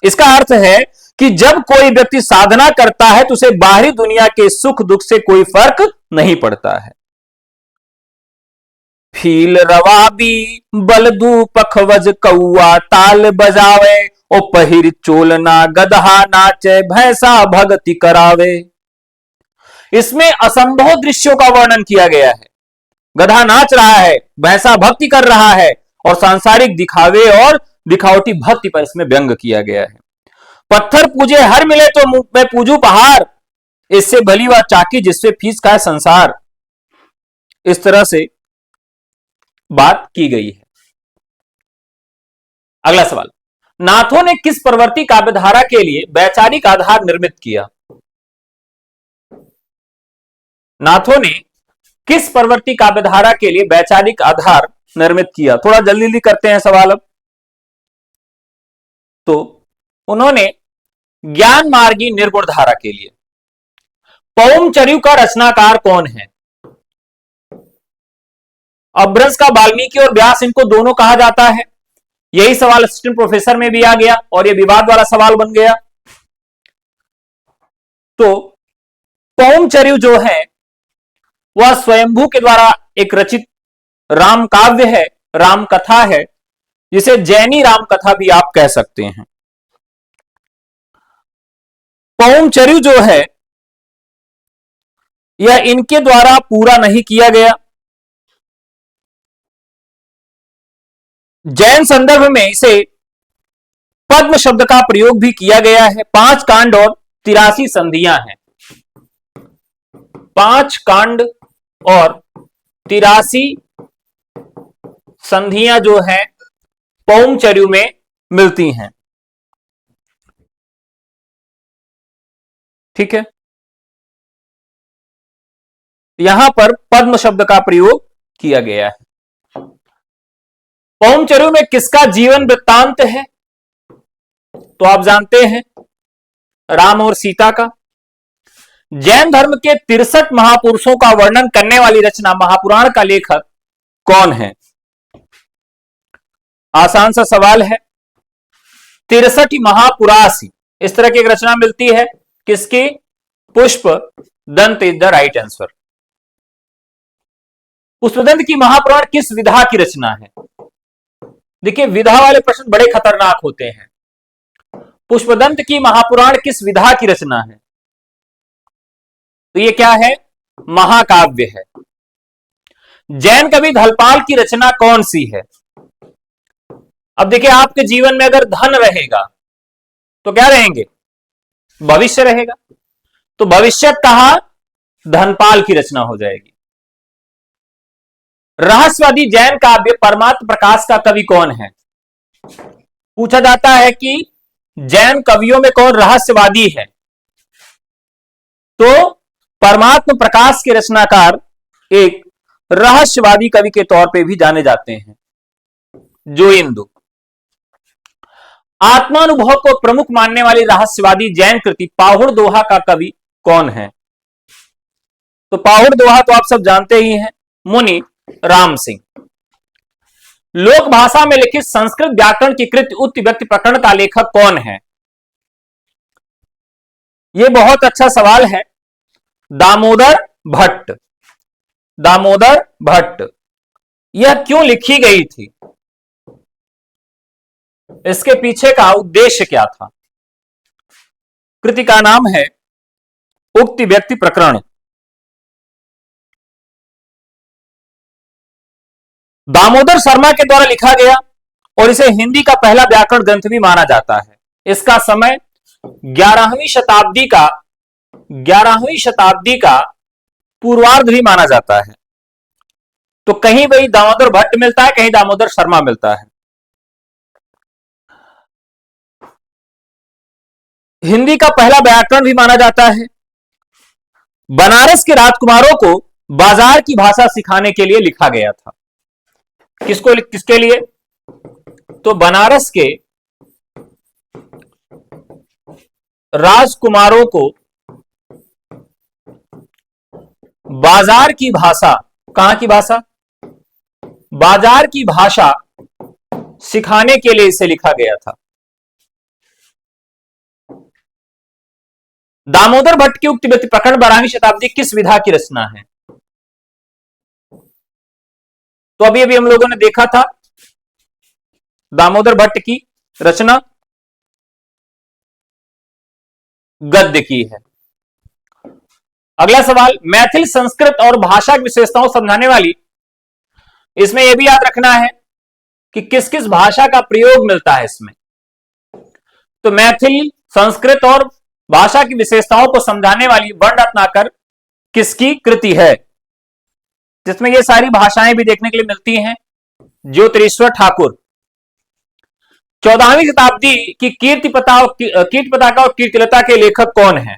इसका अर्थ है कि जब कोई व्यक्ति साधना करता है तो उसे बाहरी दुनिया के सुख दुख से कोई फर्क नहीं पड़ता है। फील रवाबी बलदू पखवज कौआ ताल बजावे, ओ पहिर चोलना गदहा नाचे भैंसा भगति करावे। इसमें असंभव दृश्यों का वर्णन किया गया है। गधा नाच रहा है, भैंसा भक्ति कर रहा है और सांसारिक दिखावे और दिखावटी भक्ति पर इसमें व्यंग किया गया है। पत्थर पूजे हर मिले तो मैं पूजू पहाड़, इससे भली वह चाकी जिससे फीस का है संसार। इस तरह से बात की गई है। अगला सवाल, नाथों ने किस प्रवृत्ति काव्यधारा के लिए वैचारिक आधार निर्मित किया? नाथों ने किस प्रवृत्ति काव्यधारा के लिए वैचारिक आधार निर्मित किया? थोड़ा जल्दी जल्दी करते हैं सवाल अब। तो उन्होंने ज्ञान मार्गी निर्गुण धारा के लिए। पौमचर्यु का रचनाकार कौन है? अभ्रंश का वाल्मीकि और व्यास, इनको दोनों कहा जाता है। यही सवाल असिस्टेंट प्रोफेसर में भी आ गया और यह विवाद वाला सवाल बन गया। तो पौमचर्यु जो है वह स्वयंभू के द्वारा एक रचित राम काव्य है, राम कथा है, जिसे जैनी राम कथा भी आप कह सकते हैं। पौमचर्यु जो है यह इनके द्वारा पूरा नहीं किया गया। जैन संदर्भ में इसे पद्म शब्द का प्रयोग भी किया गया है। 5 कांड और 83 संधियां हैं। 5 कांड और 83 संधियां जो है पौमचर्यु में मिलती हैं। ठीक है, यहां पर पद्म शब्द का प्रयोग किया गया है। पौमचर्यु में किसका जीवन वृत्तांत है? तो आप जानते हैं राम और सीता का। जैन धर्म के 63 महापुरुषों का वर्णन करने वाली रचना महापुराण का लेखक कौन है? आसान सा सवाल है। 63 महापुरासी, इस तरह की एक रचना मिलती है किसकी? पुष्प दंत is the right answer. Pushpadant की महापुराण किस विधा की रचना है? देखिए, विधा वाले प्रश्न बड़े खतरनाक होते हैं। पुष्पदंत की महापुराण किस विधा की रचना है? तो ये क्या है? महाकाव्य है। जैन कवि धलपाल की रचना कौन सी है? अब देखिए, आपके जीवन में अगर धन रहेगा तो क्या रहेंगे? भविष्य रहेगा। तो भविष्य कहा धनपाल की रचना हो जाएगी। रहस्यवादी जैन काव्य परमात्म प्रकाश का कवि कौन है? पूछा जाता है कि जैन कवियों में कौन रहस्यवादी है, तो परमात्म प्रकाश के रचनाकार एक रहस्यवादी कवि के तौर पे भी जाने जाते हैं, जो इंदु। आत्मानुभव को प्रमुख मानने वाली रहस्यवादी जैन कृति पाहुड़ दोहा का कवि कौन है? तो पाहुड़ दोहा तो आप सब जानते ही हैं, मुनि राम सिंह। लोक भाषा में लिखित संस्कृत व्याकरण की कृति उत्ति व्यक्ति प्रकरण का लेखक कौन है? यह बहुत अच्छा सवाल है। दामोदर भट्ट। दामोदर भट्ट। यह क्यों लिखी गई थी? इसके पीछे का उद्देश्य क्या था? कृति का नाम है उक्ति व्यक्ति प्रकरण। दामोदर शर्मा के द्वारा लिखा गया और इसे हिंदी का पहला व्याकरण ग्रंथ भी माना जाता है। इसका समय 11वीं शताब्दी का पूर्वार्ध भी माना जाता है। तो कहीं वही दामोदर भट्ट मिलता है, कहीं दामोदर शर्मा मिलता है। हिंदी का पहला व्याकरण भी माना जाता है। बनारस के राजकुमारों को बाजार की भाषा सिखाने के लिए लिखा गया था। किसके लिए? तो बनारस के राजकुमारों को बाजार की भाषा, कहां की भाषा? बाजार की भाषा सिखाने के लिए इसे लिखा गया था। दामोदर भट्ट की उक्ति व्यक्ति प्रकरण 12वीं शताब्दी किस विधा की रचना है? तो अभी हम लोगों ने देखा था दामोदर भट्ट की रचना गद्य की है। अगला सवाल, मैथिल संस्कृत और भाषा की विशेषताओं समझाने वाली, इसमें यह भी याद रखना है कि किस किस भाषा का प्रयोग मिलता है इसमें। तो मैथिल संस्कृत और भाषा की विशेषताओं को समझाने वाली वर्ण रत्नाकर किसकी कृति है? जिसमें ये सारी भाषाएं भी देखने के लिए मिलती हैं। ज्योतिरीश्वर ठाकुर। 14वीं शताब्दी की कीर्ति पताका और कीर्तिलता के लेखक कौन है?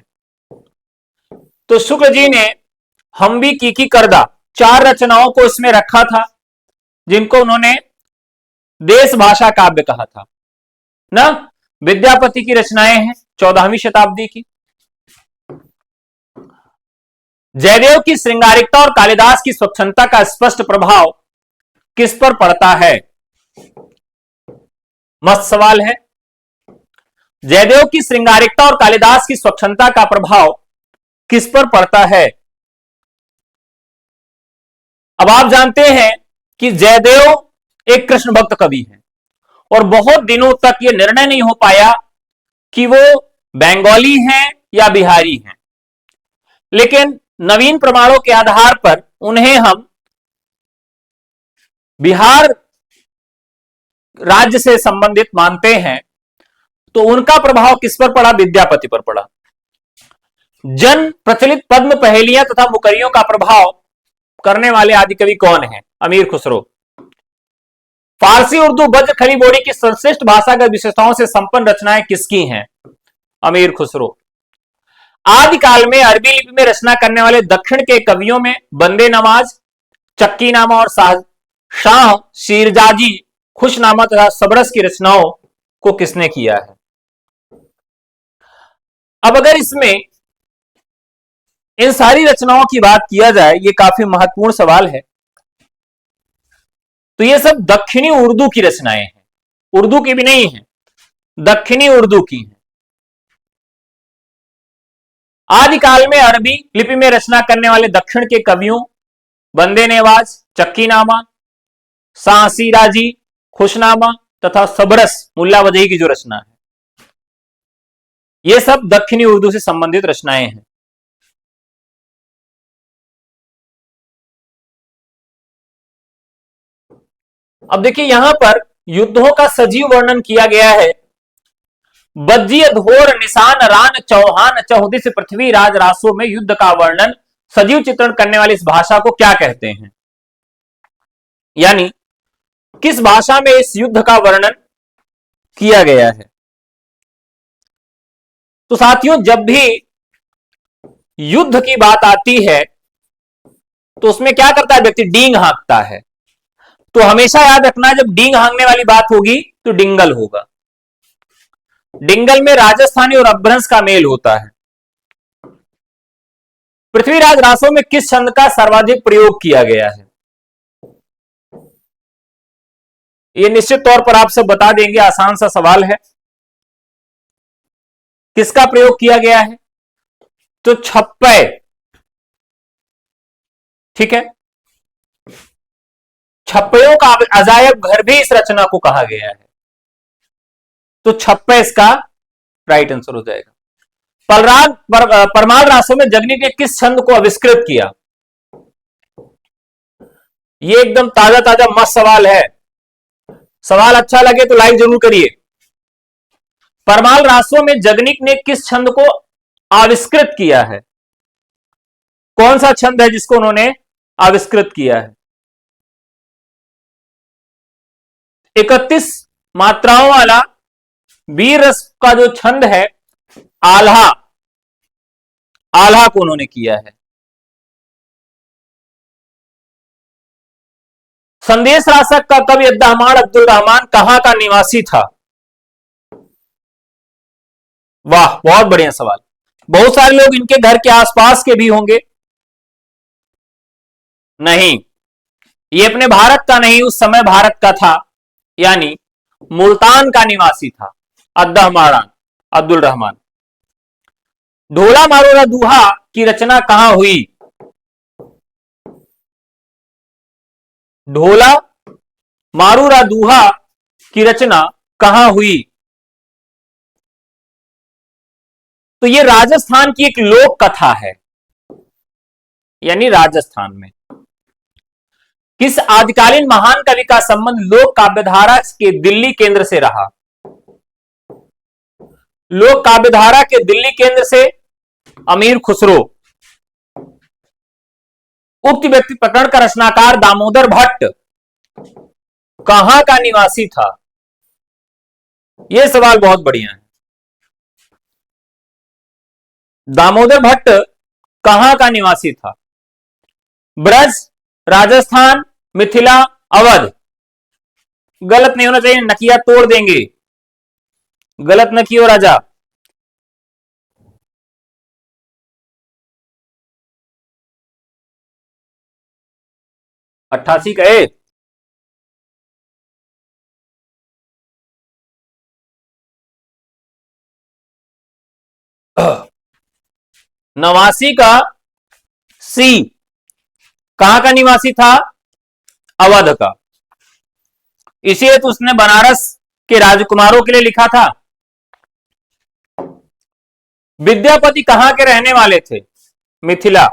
तो शुक्ल जी ने हम भी की करदा 4 रचनाओं को इसमें रखा था, जिनको उन्होंने देश भाषा काव्य कहा था ना। विद्यापति की रचनाएं हैं 14वीं शताब्दी की। जयदेव की श्रृंगारिकता और कालिदास की स्वच्छंदता का स्पष्ट प्रभाव किस पर पड़ता है? मस्त सवाल है। जयदेव की श्रृंगारिकता और कालिदास की स्वच्छंदता का प्रभाव किस पर पड़ता है? अब आप जानते हैं कि जयदेव एक कृष्ण भक्त कवि है और बहुत दिनों तक यह निर्णय नहीं हो पाया कि वो बंगाली हैं या बिहारी हैं, लेकिन नवीन प्रमाणों के आधार पर उन्हें हम बिहार राज्य से संबंधित मानते हैं। तो उनका प्रभाव किस पर पड़ा? विद्यापति पर पड़ा। जन प्रचलित पद्म पहेलियां तथा मुकरियों का प्रभाव करने वाले आदि कवि कौन है? अमीर खुसरो। फारसी उर्दू बज्र खली बोड़ी की संश्लिष्ट भाषागत विशेषताओं से संपन्न रचनाएं किसकी हैं? अमीर खुसरो। आदिकाल में अरबी लिपि में रचना करने वाले दक्षिण के कवियों में बंदे नवाज, चक्कीनामा और शाह शीरजाजी, खुशनामा तथा सबरस की रचनाओं को किसने किया है? अब अगर इसमें इन सारी रचनाओं की बात किया जाए, ये काफी महत्वपूर्ण सवाल है। तो ये सब दक्षिणी उर्दू की रचनाएं हैं, उर्दू की भी नहीं है, दक्षिणी उर्दू की हैं। आदिकाल में अरबी लिपि में रचना करने वाले दक्षिण के कवियों बंदे नेवाज, चक्कीनामा, सांसीराजी, खुशनामा तथा सबरस मुल्ला वजही की जो रचना है, ये सब दक्षिणी उर्दू से संबंधित रचनाएं हैं। अब देखिए यहां पर युद्धों का सजीव वर्णन किया गया है। बज्जिय धोर निशान रान चौहान चौदिस पृथ्वीराज रासों में युद्ध का वर्णन सजीव चित्रण करने वाली इस भाषा को क्या कहते हैं? यानी किस भाषा में इस युद्ध का वर्णन किया गया है? तो साथियों, जब भी युद्ध की बात आती है तो उसमें क्या करता है व्यक्ति? डींग हाँकता है। तो हमेशा याद रखना, जब डींग हाँकने वाली बात होगी तो डिंगल होगा। डिंगल में राजस्थानी और अपभ्रंश का मेल होता है। पृथ्वीराज रासों में किस छंद का सर्वाधिक प्रयोग किया गया है? यह निश्चित तौर पर आप सब बता देंगे, आसान सा सवाल है। किसका प्रयोग किया गया है? तो छप्पय, ठीक है। छप्पयों का अजायब घर भी इस रचना को कहा गया है। तो छप्पय इसका राइट आंसर हो जाएगा। परमाल रासों में जगनी ने किस छंद को आविष्कृत किया? ये एकदम ताजा ताजा मस्त सवाल है। सवाल अच्छा लगे तो लाइक जरूर करिए। परमाल रासों में जगनिक ने किस छंद को आविष्कृत किया है? कौन सा छंद है जिसको उन्होंने आविष्कृत किया है? 31 मात्राओं वाला वीर रस का जो छंद है, आल्हा, आल्हा को उन्होंने किया है। संदेश रासक का कवि अद्दहमान अब्दुल रहमान कहां का निवासी था? वाह, बहुत बढ़िया सवाल। बहुत सारे लोग इनके घर के आसपास के भी होंगे। नहीं, ये अपने भारत का नहीं, उस समय भारत का था, यानी मुल्तान का निवासी था अद्दहमान अब्दुल रहमान। ढोला मारोरा दूहा की रचना कहां हुई? ढोला मारूरा दूहा की रचना कहां हुई? तो यह राजस्थान की एक लोक कथा है, यानी राजस्थान में। किस आदिकालीन महान कवि का संबंध लोक काव्यधारा के दिल्ली केंद्र से रहा? लोक काव्यधारा के दिल्ली केंद्र से अमीर खुसरो। उक्त व्यक्ति प्रकरण का रचनाकार दामोदर भट्ट कहां का निवासी था? यह सवाल बहुत बढ़िया है। दामोदर भट्ट कहां का निवासी था? ब्रज, राजस्थान, मिथिला, अवध? गलत नहीं होना चाहिए, नकिया तोड़ देंगे। गलत न कियो राजा। 88 कहे। नवासी का सी, कहां का निवासी था? अवध का। इसीलिए तो उसने बनारस के राजकुमारों के लिए लिखा था। विद्यापति कहां के रहने वाले थे? मिथिला।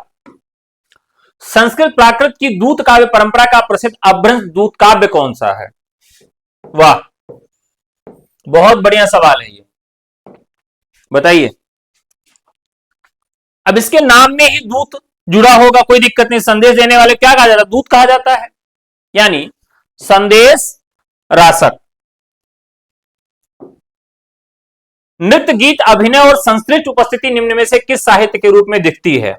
संस्कृत प्राकृत की दूत काव्य परंपरा का प्रसिद्ध अपभ्रंश दूत काव्य कौन सा है? वाह, बहुत बढ़िया सवाल है ये, बताइए। अब इसके नाम में ही दूत जुड़ा होगा, कोई दिक्कत नहीं। संदेश देने वाले क्या कहा जाता है? दूत कहा जाता है, यानी संदेश रासक। नृत्य, गीत, अभिनय और संस्कृत उपस्थिति निम्न में से किस साहित्य के रूप में दिखती है?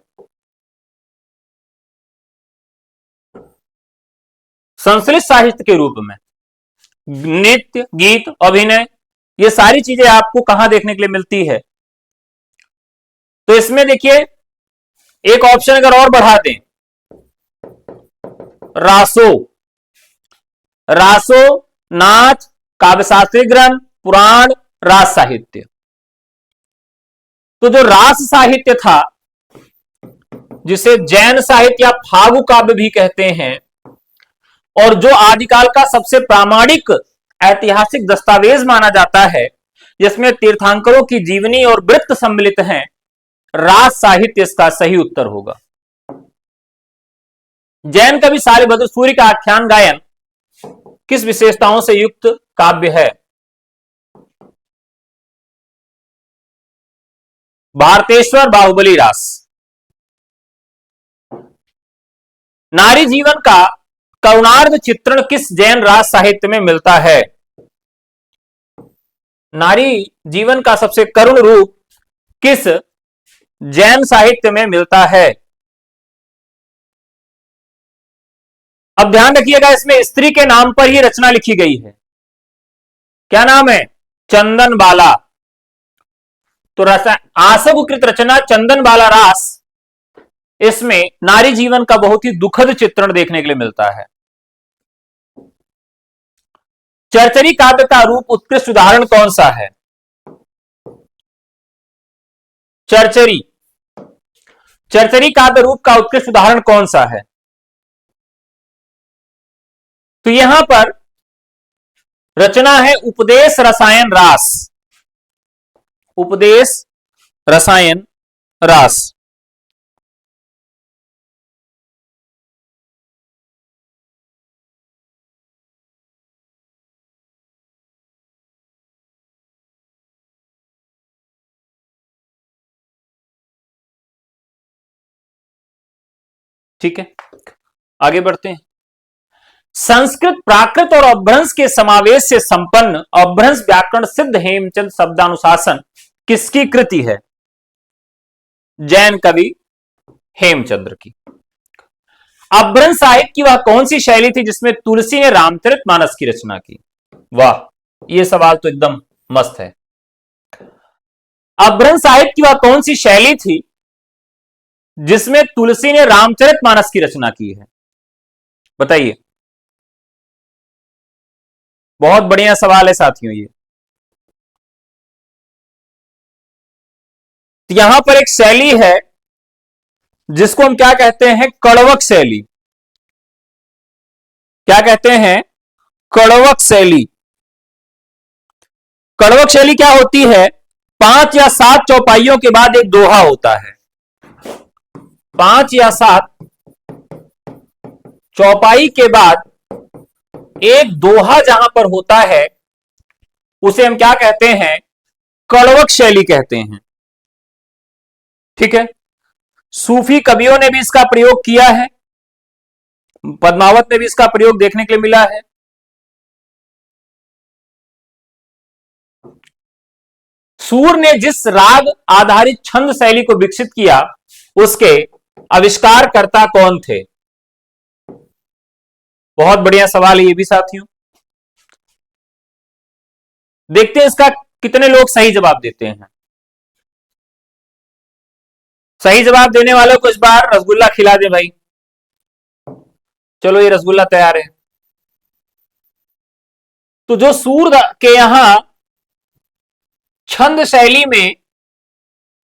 संस्कृत साहित्य के रूप में नृत्य, गीत, अभिनय, ये सारी चीजें आपको कहां देखने के लिए मिलती है? तो इसमें देखिए एक ऑप्शन अगर और बढ़ा दें, रासो, रासो, नाच, काव्यशास्त्री ग्रंथ, पुराण, रास साहित्य। तो जो रास साहित्य था, जिसे जैन साहित्य या फागु काव्य भी कहते हैं, और जो आदिकाल का सबसे प्रामाणिक ऐतिहासिक दस्तावेज माना जाता है, जिसमें तीर्थंकरों की जीवनी और वृत्त सम्मिलित हैं, रास साहित्य इसका सही उत्तर होगा। जैन कवि शालिभद्र सूर्य का आख्यान गायन किस विशेषताओं से युक्त काव्य है? भारतेश्वर बाहुबली रास। नारी जीवन का करुणार्ध चित्रण किस जैन रास साहित्य में मिलता है? नारी जीवन का सबसे करुण रूप किस जैन साहित्य में मिलता है? अब ध्यान रखिएगा, इसमें स्त्री के नाम पर ही रचना लिखी गई है। क्या नाम है? चंदन बाला। तो आशवकृत रचना चंदन बाला रास, इसमें नारी जीवन का बहुत ही दुखद चित्रण देखने के लिए मिलता है। चरचरी काव्य का रूप उत्कृष्ट उदाहरण कौन सा है? चरचरी, चरचरी काव्य रूप का उत्कृष्ट उदाहरण कौन सा है? तो यहां पर रचना है उपदेश रसायन रास। उपदेश रसायन रास। ठीक है, आगे बढ़ते हैं। संस्कृत, प्राकृत और अपभ्रंश के समावेश से संपन्न अपभ्रंश व्याकरण सिद्ध हेमचंद शब्दानुशासन किसकी कृति है? जैन कवि हेमचंद्र की। अपभ्रंश साहित्य की वह कौन सी शैली थी जिसमें तुलसी ने रामचरितमानस की रचना की? वाह, यह सवाल तो एकदम मस्त है। अपभ्रंश साहित्य की वह कौन सी शैली थी जिसमें तुलसी ने रामचरितमानस की रचना की है? बताइए। बहुत बढ़िया सवाल है साथियों ये। तो यहां पर एक शैली है जिसको हम क्या कहते हैं? कड़वक शैली। क्या कहते हैं? कड़वक शैली। कड़वक शैली क्या होती है? 5 या 7 चौपाइयों के बाद एक दोहा होता है। 5 या 7 चौपाई के बाद एक दोहा जहां पर होता है, उसे हम क्या कहते हैं? कड़वक शैली कहते हैं। ठीक है, सूफी कवियों ने भी इसका प्रयोग किया है, पद्मावत ने भी इसका प्रयोग देखने के लिए मिला है। सूर ने जिस राग आधारित छंद शैली को विकसित किया, उसके आविष्कारकर्ता कौन थे? बहुत बढ़िया सवाल है ये भी साथियों। देखते हैं इसका कितने लोग सही जवाब देते हैं। सही जवाब देने वालों को इस बार रसगुल्ला खिला दे भाई। चलो, ये रसगुल्ला तैयार है। तो जो सूर के यहां छंद शैली में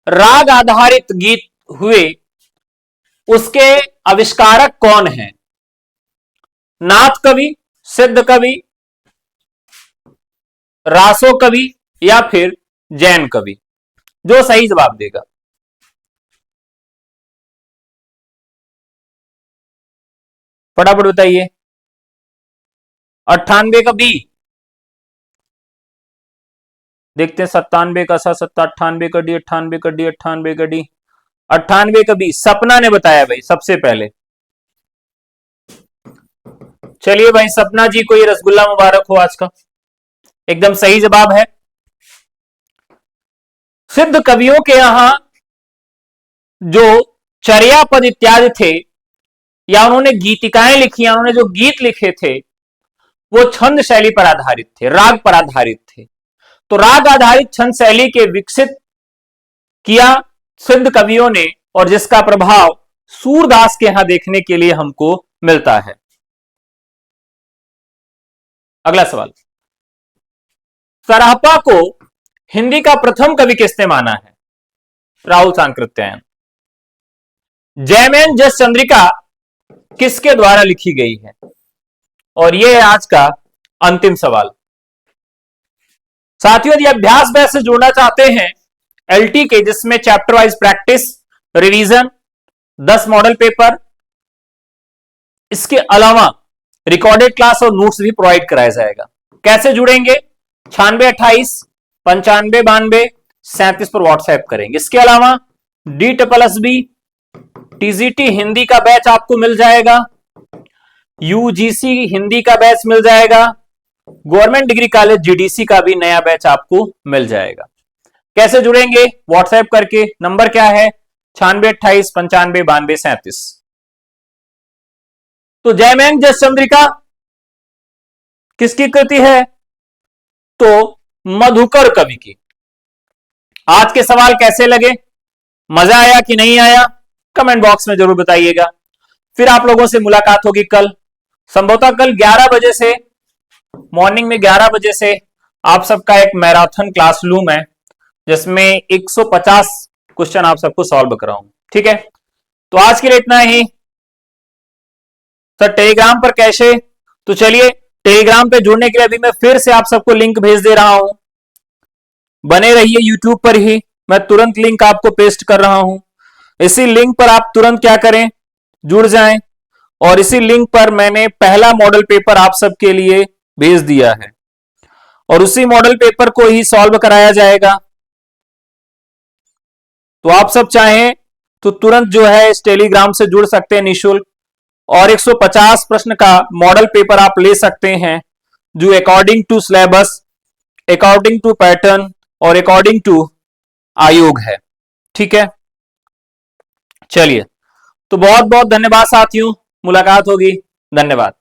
राग आधारित गीत हुए, उसके आविष्कारक कौन हैं? नाथ कवि, सिद्ध कवि, रासो कवि, या फिर जैन कवि? जो सही जवाब देगा। फटाफट बताइए। 98 का बी। देखते हैं 97 का सा, 98 का डी, 98 का डी, 98 का डी, 98 का बी। सपना ने बताया भाई सबसे पहले। चलिए भाई, सपना जी को ये रसगुल्ला मुबारक हो आज का, एकदम सही जवाब है। सिद्ध कवियों के यहां जो चर्या पद इत्यादि थे, या उन्होंने गीतिकाएं लिखी, या उन्होंने जो गीत लिखे थे, वो छंद शैली पर आधारित थे, राग पर आधारित थे। तो राग आधारित छंद शैली के विकसित किया सिद्ध कवियों ने, और जिसका प्रभाव सूरदास के यहां देखने के लिए हमको मिलता है। अगला सवाल, सराहपा को हिंदी का प्रथम कवि किसने माना है? राहुल सांकृत्यायन। जयमेन जस चंद्रिका किसके द्वारा लिखी गई है? और यह है आज का अंतिम सवाल। साथियों, यदि अभ्यास बैच से जुड़ना चाहते हैं एलटी के, जिसमें chapter wise practice, revision, 10 model paper, इसके अलावा रिकॉर्डेड क्लास और नोट्स भी प्रोवाइड कराया जाएगा। कैसे जुड़ेंगे? 9628 9592 37 पर व्हाट्सएप करेंगे। इसके अलावा DSSB TGT हिंदी का बैच आपको मिल जाएगा, UGC हिंदी का बैच मिल जाएगा, गवर्नमेंट डिग्री कॉलेज GDC का भी नया बैच आपको मिल जाएगा। कैसे जुड़ेंगे? व्हाट्सएप करके। नंबर क्या है? 9628 9592 37। तो जयमेन जस चंद्रिका किसकी कृति है? तो मधुकर कवि की। आज के सवाल कैसे लगे? मजा आया कि नहीं आया? कमेंट बॉक्स में जरूर बताइएगा। फिर आप लोगों से मुलाकात होगी कल, संभवतः कल 11 बजे से, मॉर्निंग में 11 बजे से आप सबका एक मैराथन क्लासरूम है, जिसमें 150 क्वेश्चन आप सबको सॉल्व कराऊं। ठीक है, तो आज के लिए इतना ही। सर टेलीग्राम पर कैसे? तो चलिए, टेलीग्राम पे जुड़ने के लिए अभी मैं फिर से आप सबको लिंक भेज दे रहा हूं। बने रहिए यूट्यूब पर ही, मैं तुरंत लिंक आपको पेस्ट कर रहा हूं। इसी लिंक पर आप तुरंत क्या करें? जुड़ जाएं। और इसी लिंक पर मैंने पहला मॉडल पेपर आप सबके लिए भेज दिया है, और उसी मॉडल पेपर को ही सॉल्व कराया जाएगा। तो आप सब चाहें तो तुरंत जो है इस टेलीग्राम से जुड़ सकते हैं निःशुल्क, और 150 प्रश्न का मॉडल पेपर आप ले सकते हैं, जो according to syllabus, according to pattern और अकॉर्डिंग टू आयोग है। ठीक है, चलिए, तो बहुत बहुत धन्यवाद साथियों, मुलाकात होगी। धन्यवाद।